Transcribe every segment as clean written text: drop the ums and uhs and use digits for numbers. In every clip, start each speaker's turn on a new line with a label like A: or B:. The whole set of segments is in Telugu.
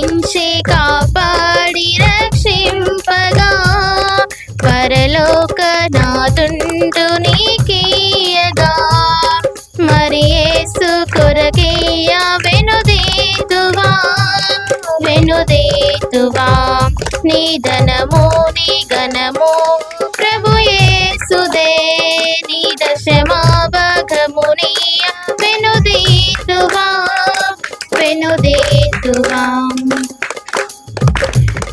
A: తప్పించి కాపాడి రక్షింపగా పరలోక నాదుండు నీకీయగా మరి యేసు కొరకీయ వెనుదీతువా నీ ధనము నీ ఘనము ప్రభు యేసుదే నీ దశమా భాగమునియ వెనుదీతువా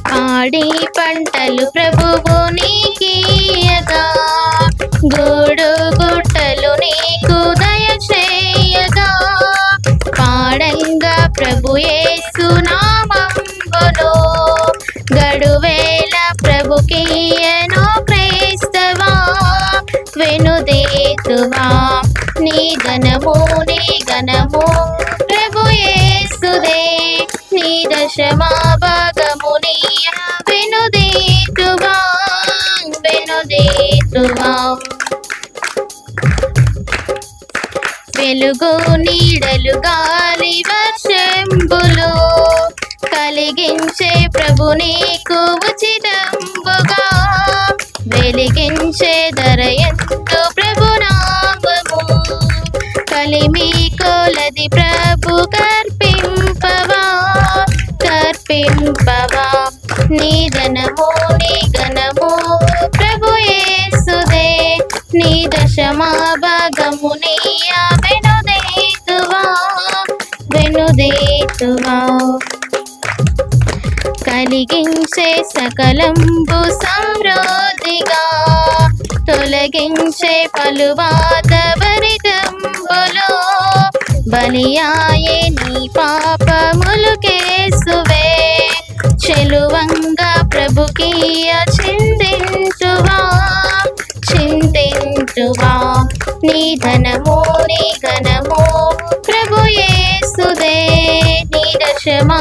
A: పాడి పంటలు ప్రభువు నీకీయగా గూడు గుట్టలు నీకు దయచేయగా పాడంగా ప్రభు యేసు నామములో గడువేల ప్రభుకీయను క్రైస్తవా వెనుదీతువా నీ ఘనము ప్రభు యేసుదే నీ దశమా భాగమునియ వెనుదీతువా వెలుగు నీడలు గాలి వర్షంబులు కలిగించే ప్రభు నీకు ఉచితంబుగా వెలిగించే ధరయందు ప్రభు నామము కలిమి కొలది ప్రభు కర్పింపవా నీ ధనము నీ ఘనము ప్రభు యేసుదే నీ దశమా భాగమునియ వెనుదీతువా కలిగించే సకలంబు సమృద్ధిగా తొలగించే పలువాత భరితంబులో బలియాయే నీ పాపములు కేసువే చెలువంగా ప్రభుకీయ చిందించువా నీ ధనము నీ ఘనము ప్రభు యేసుదే నీ దశమా